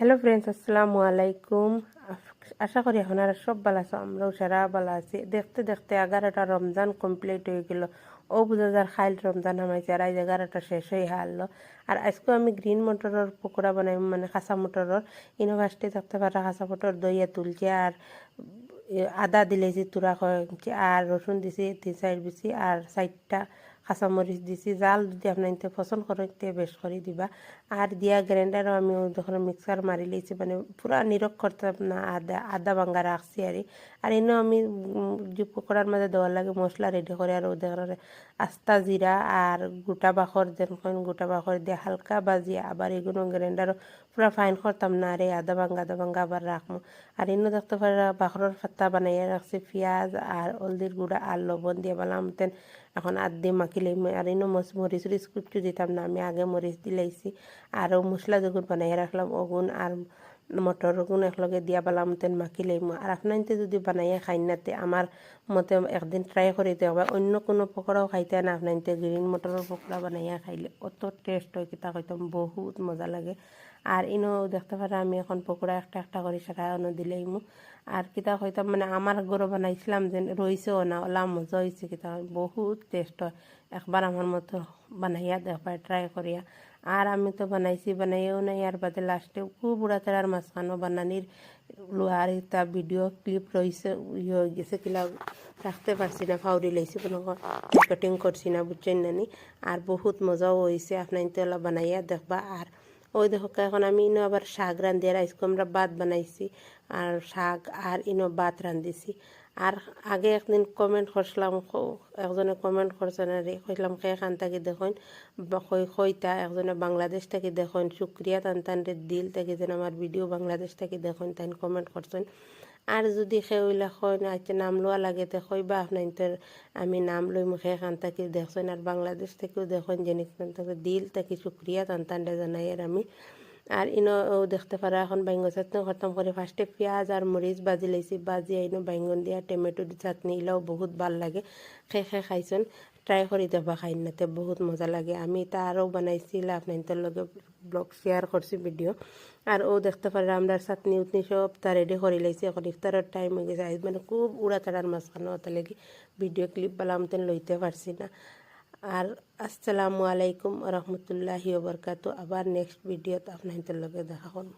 Hello friends, আসসালামু আলাইকুম। আশা করি এখন আর সব ভালো আছো, আমরাও সারা ভালো আছি। দেখতে দেখতে 11টা রমজান কমপ্লিট হয়ে গেল। ও বুঝা যার খাইল রমজান আমাইছে আর আজ 11টা শেষ হয়ে হারলো। আর আজকেও আমি গ্রিন মটরের পকোড়া বানাই, মানে কাঁচা মটরের। ইউনিভার্সিটি থাকতে পারা কাঁচা মটর দইয়া তুলছি আর আদা দিলেছি তুরা কয়েছি আর রসুন দিছি 3-4 বিচি আর 4টা কাঁচামরিচ দিছি। জাল যদি আপনার পছন্দ করেন তে বেশ করে দিবা। আর দিয়া গ্রাইন্ডারও আমি যখন মিক্সার মারি লিয়েছি, মানে পুরা নিরক করতাম না, আদা আদা ভাঙ্গা রাখছি আর এনে আমি যে পকোড়ার মাঝে দেওয়ার লাগে মশলা রেডি করে আর ওদের আস্তা জিরা আর গোটা বাখর যেন গোটা বাখর দিয়ে হালকা বাজি আবার এগুলো গ্রাইন্ডারও পুরা ফাইন করতাম না, আর এই আদা ভাঙ্গা আবার রাখবো। আর এনে দেখতে পারে বাখরের পাত্তা বানাইয়া রাখছি, পেঁয়াজ আর হলদির গুঁড়া আর লবণ দিয়ে বালাম তেন এখন আদ দিয়ে মাখিলে। আর এনে মরিচ কুচু দিতাম না, আমি আগে মরিচ দিলাইছি। আরও মশলা যখন বানাইয়া রাখলাম ওগুন আর মটর গুণ একলগে দিয়া পেলাম তেন মাখি লইম। আর আপনাইতে যদি বানাইয়া খাই নাতে আমার মতে একদিন ট্রাই করিতে হবে, অন্য কোনো পকোড়াও খাইতে না আপনাইতে গ্রিন মটরের পকোড়া বানাইয়া খাইলে অত টেস্ট হয়, কিতা কইতাম বহুত মজা লাগে। আর ইনো দেখতে পারে আমি এখন পকোড়া একটা একটা করে সারা অন্য দিলেইমু। আর কিতা কইতাম মানে আমার গরো বানাইছিলাম যে রইছেও না, ওলা মজা হয়েছে, কিতা বহুত টেস্ট হয়। একবার আমার মতো বানাইয়া দেখবার ট্রাই করিয়া। আর আমি তো বানাইও নাই, আর বাদে লাস্টে খুব উড়াতাড়ার মাঝখানো বানানির লোহার একটা ভিডিও ক্লিপ রয়েছে, ইয়ে হয়ে গেছে কিলা রাখতে পারছি না, ফাউরি লাইছি, কোনো রেকর্ডিং করছি না, বুঝছেন নানি। আর বহুত মজাও হয়েছে, আপনার ইনতলা বানাইয়া দেখবা। আর ওই দেখো এখন আমি ইনো আবার শাক রান্ধিয়ে আজকে আমরা ভাত বানাইছি, আর শাক আর ইনো ভাত রান্ধিছি। আর আগে একদিন কমেন্ট করছিলাম, একজনে কমেন্ট করছেন আর কইলাম কে খান থাকি দেখুন কইতা একজনে বাংলাদেশ থেকে দেখুন, শুক্রিয়া টান রে দিল থেকে যেন আমার ভিডিও বাংলাদেশ থেকে দেখুন তাই কমেন্ট করছেন। আর যদি সেউলা হয় না আচ্ছা নাম লওয়া লাগে তো কইবা আপনার আমি নাম লই মুখে খান থাকি দেখছেন, আর বাংলাদেশ থেকেও দেখুন জিনিস দিল থেকে শুক্রিয়া টান রে জানাই আর আমি। আর ইনো দেখতে পারা এখন বাইঙ্গন চাটনি করতাম করে ফার্স্টে পেঁয়াজ আর মরিচ বাজি লাইছি, বাজি আইনো বাইঙ্গন দিয়া টমেটো দি চাটনি ইলাও বহুত ভাল লাগে। খাইছেন, ট্রাই করি দেবা খাই নাতে বহুত মজা লাগে। আমি তা আরও বানাইছিলাম আপনাদের লগে ব্লগ শেয়ার করছি ভিডিও। আর দেখতে পারে আমরা চাটনি উটনি সব তা রেডি করে লাইছি, এখন ইফতারের টাইম হয়ে গেছে। মানে খুব উড়াতাড়ার মাঝখানে ওটা লেগে ভিডিও ক্লিপ বালাম তেন লইতে পারছি না। আর আসসালামু আলাইকুম রহমতুল্লাহি ওবরকাতু। আবার নেক্সট ভিডিওতে আপনাদের লগে দেখা করব।